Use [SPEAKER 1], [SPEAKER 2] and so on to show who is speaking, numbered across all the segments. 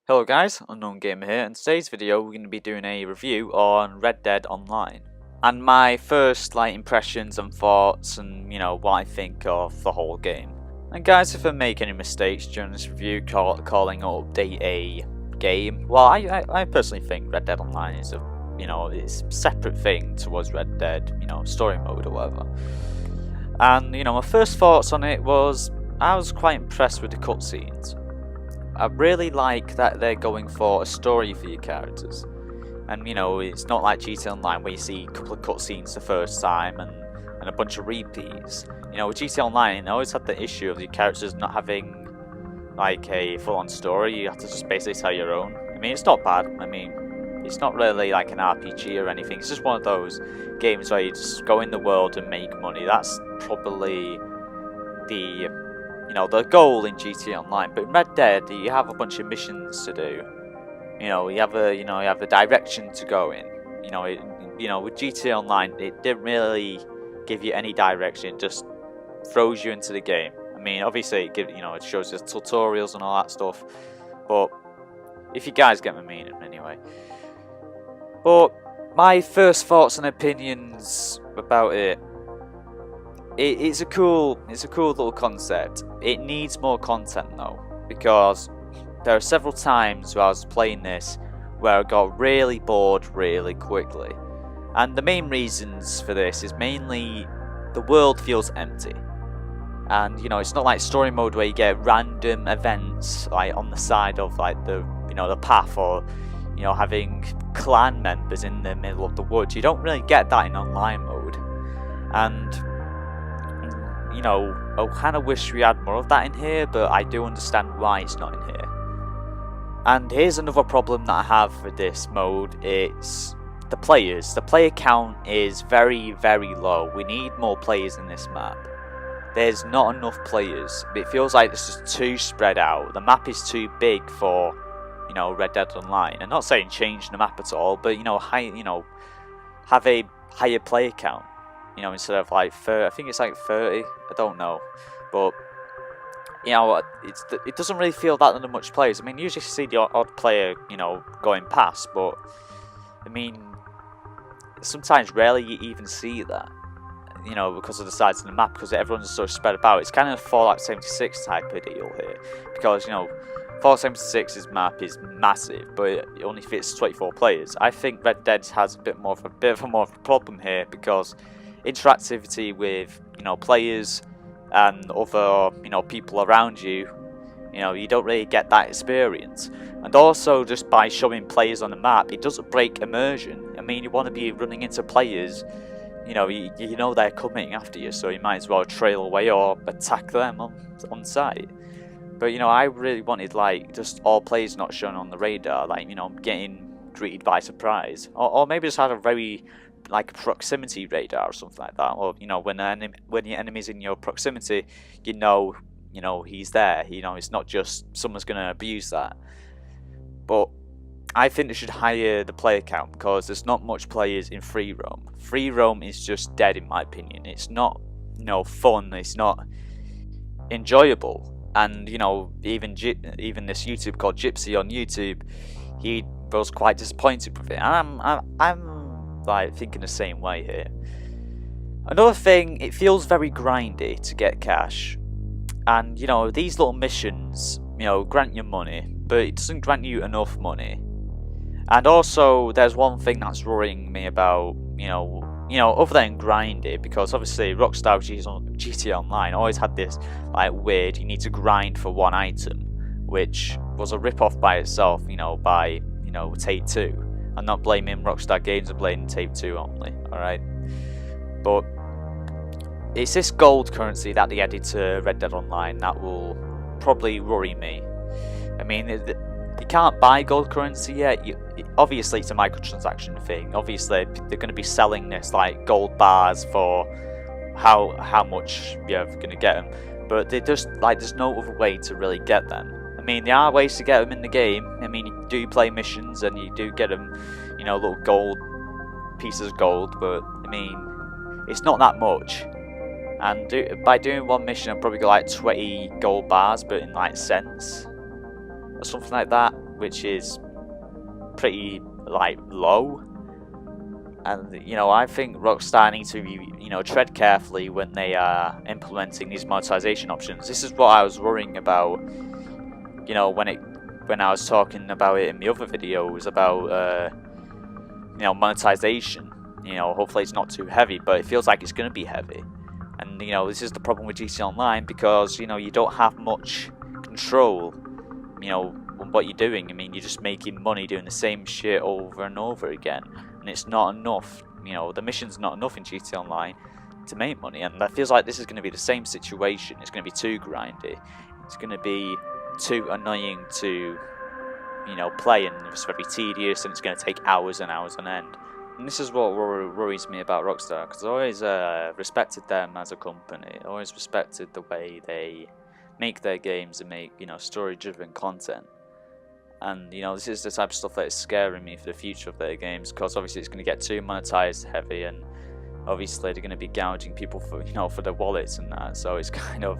[SPEAKER 1] Hello guys, Unknown Gamer here. In today's video we're going to be doing a review on Red Dead Online. And my first impressions and thoughts and what I think of the whole game. And guys, if I make any mistakes during this review calling or update a game, well I personally think Red Dead Online is it's a separate thing towards Red Dead, story mode or whatever. And my first thoughts on it was I was quite impressed with the cutscenes. I really like that they're going for a story for your characters. And it's not like GTA Online where you see a couple of cutscenes the first time and a bunch of repeats. With GTA Online I always had the issue of your characters not having like a full-on story. You have to just basically tell your own. I mean, it's not bad. I mean, it's not really like an RPG or anything. It's just one of those games where you just go in the world and make money. That's probably the goal in GTA Online. But in Red Dead, you have a bunch of missions to do. You have a direction to go in. With GTA Online, it didn't really give you any direction. It just throws you into the game. I mean, obviously, it shows you tutorials and all that stuff. But if you guys get my meaning, anyway. But my first thoughts and opinions about it. It's a cool little concept. It needs more content though, because there are several times where I was playing this where I got really bored really quickly. And the main reasons for this is mainly the world feels empty. And it's not like story mode where you get random events like on the side of like the path, or having clan members in the middle of the woods. You don't really get that in online mode. And I kind of wish we had more of that in here, but I do understand why it's not in here. And here's another problem that I have with this mode. It's the players. The player count is very, very low. We need more players in this map. There's not enough players. It feels like this is too spread out. The map is too big for, Red Dead Online. I'm not saying change the map at all, but have a higher player count. Instead of like 30, I think it's like 30. I don't know, but it doesn't really feel that much players. I mean, usually you see the odd player, going past, but I mean, sometimes rarely you even see that. Because of the size of the map, because everyone's so spread about. It's kind of Fallout 76 type of deal here, because Fallout 76's map is massive, but it only fits 24 players. I think Red Dead has a bit more of a problem here, because interactivity with players and other people around you, you don't really get that experience. And also, just by showing players on the map, it doesn't break immersion. I mean, you want to be running into players, you know they're coming after you, so you might as well trail away or attack them on sight. But I really wanted just all players not shown on the radar, getting greeted by surprise, or maybe just had a very proximity radar or something like that, or when your enemy's in your proximity, he's there. It's not just someone's gonna abuse that. But I think they should hire the player count, because there's not much players in free roam. Free roam is just dead in my opinion. It's not fun. It's not enjoyable. And even this YouTube called Gypsy on YouTube, he was quite disappointed with it. And I'm thinking the same way here. Another thing, it feels very grindy to get cash, and these little missions grant you money, but it doesn't grant you enough money. And also there's one thing that's worrying me about other than grindy, because obviously Rockstar GTA Online always had this weird, you need to grind for one item, which was a rip-off by itself, by Take-Two. I'm not blaming Rockstar Games, I'm blaming Take-Two only, alright? But it's this gold currency that they added to Red Dead Online that will probably worry me. I mean, you can't buy gold currency yet. Obviously it's a microtransaction thing. Obviously they're going to be selling this gold bars for how much you're going to get them. But they just there's no other way to really get them. I mean, there are ways to get them in the game. I mean, you do play missions and you do get them, little gold pieces of gold, but I mean, it's not that much. And by doing one mission, I'll probably get 20 gold bars, but in cents or something like that. which is pretty like low. And you know, I think Rockstar need to tread carefully when they are implementing these monetization options. This is what I was worrying about, you know, when I was talking about it in the other videos about monetization. You know, hopefully it's not too heavy, but it feels like it's going to be heavy. And you know, this is the problem with GTA Online, because you know, you don't have much control, you know, on what you're doing. I mean, you're just making money doing the same shit over and over again, and it's not enough. You know, the mission's not enough in GTA Online to make money, and that feels like this is going to be the same situation. It's going to be too grindy. It's going to be too annoying to, you know, play, and it's very tedious, and it's going to take hours and hours on end. And this is what worries me about Rockstar, because I always respected them as a company. I always respected the way they make their games and make, you know, story-driven content. And you know, this is the type of stuff that is scaring me for the future of their games, because obviously it's going to get too monetized heavy, and obviously they're going to be gouging people for, you know, for their wallets and that. So it's kind of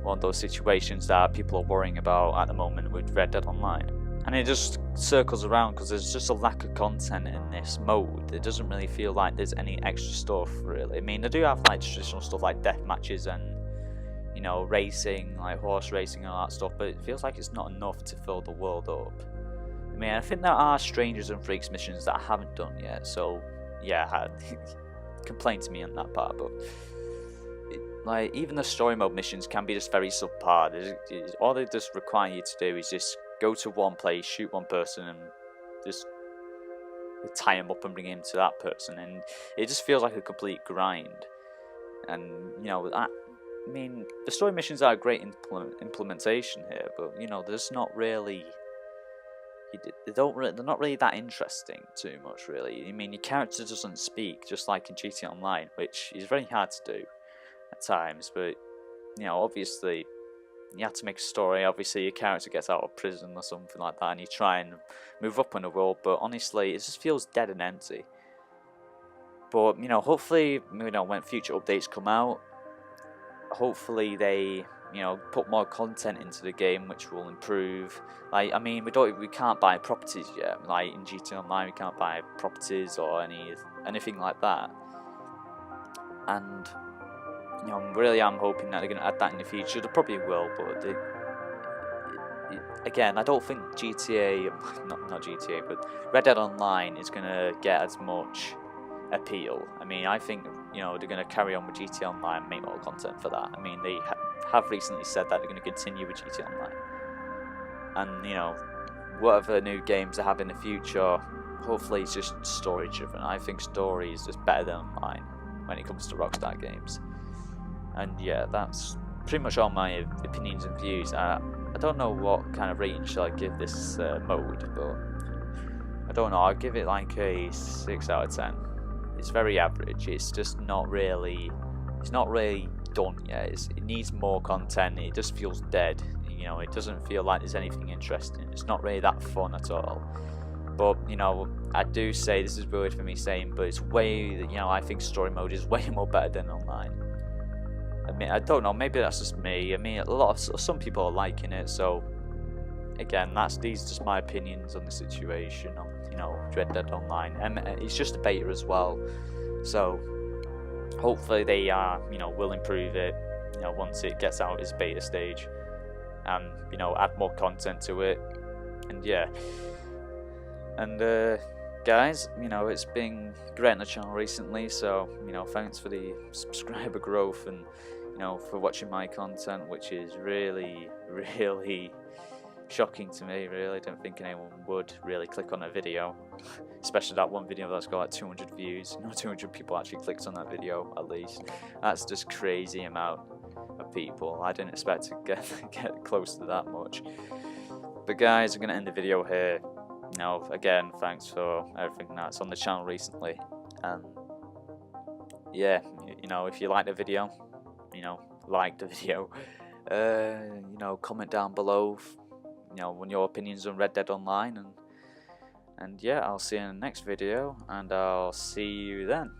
[SPEAKER 1] one of those situations that people are worrying about at the moment with Red Dead Online. And it just circles around because there's just a lack of content in this mode. It doesn't really feel like there's any extra stuff, really. I mean, they do have like traditional stuff like death matches and, you know, racing, like horse racing and all that stuff, but it feels like it's not enough to fill the world up. I mean, I think there are Strangers and Freaks missions that I haven't done yet, so yeah, complain to me on that part, but like, even the story mode missions can be just very subpar. All they just require you to do is just go to one place, shoot one person, and just tie him up and bring him to that person, and it just feels like a complete grind. And you know, I mean, the story missions are a great implementation here, but you know, there's not really, they're not really that interesting too much, really. I mean, your character doesn't speak, just like in GTA Online, which is very hard to do at times. But you know, obviously, you have to make a story. Obviously, your character gets out of prison or something like that, and you try and move up in the world. But honestly, it just feels dead and empty. But you know, hopefully, you know, when future updates come out, hopefully they, you know, put more content into the game, which will improve. Like, I mean, we can't buy properties yet. Like in GTA Online, we can't buy properties or anything like that. And you know, really, I'm hoping that they're going to add that in the future. They probably will, but again, I don't think GTA, not GTA, but Red Dead Online is going to get as much appeal. I mean, I think, you know, they're going to carry on with GTA Online and make more content for that. I mean, they have recently said that they're going to continue with GTA Online. And, you know, whatever new games they have in the future, hopefully it's just story driven. I think story is just better than online when it comes to Rockstar games. And yeah, that's pretty much all my opinions and views. I don't know what kind of rating should I give this mode, but I don't know. I'll give it like a 6 out of 10. It's very average. It's just not really. It's not really done yet. It needs more content. It just feels dead. You know, it doesn't feel like there's anything interesting. It's not really that fun at all. But you know, I do say, this is weird for me saying, but it's way. You know, I think story mode is way more better than online. I mean, I don't know, maybe that's just me. I mean, some people are liking it, so again, these are just my opinions on the situation on, you know, Red Dead Online. And it's just a beta as well, so hopefully they you know, will improve it, you know, once it gets out its beta stage, and you know, add more content to it. And yeah, and guys, you know, it's been great on the channel recently, so you know, thanks for the subscriber growth, and you know, for watching my content, which is really shocking to me. Really, I don't think anyone would really click on a video, especially that one video that's got like 200 views. You know, 200 people actually clicked on that video at least. That's just crazy amount of people. I didn't expect to get close to that much. But guys, I'm gonna end the video here. You know, again, thanks for everything that's on the channel recently, and yeah, you know, if you like the video, you know, like the video, you know, comment down below, you know, on your opinions on Red Dead Online, and yeah, I'll see you in the next video, and I'll see you then.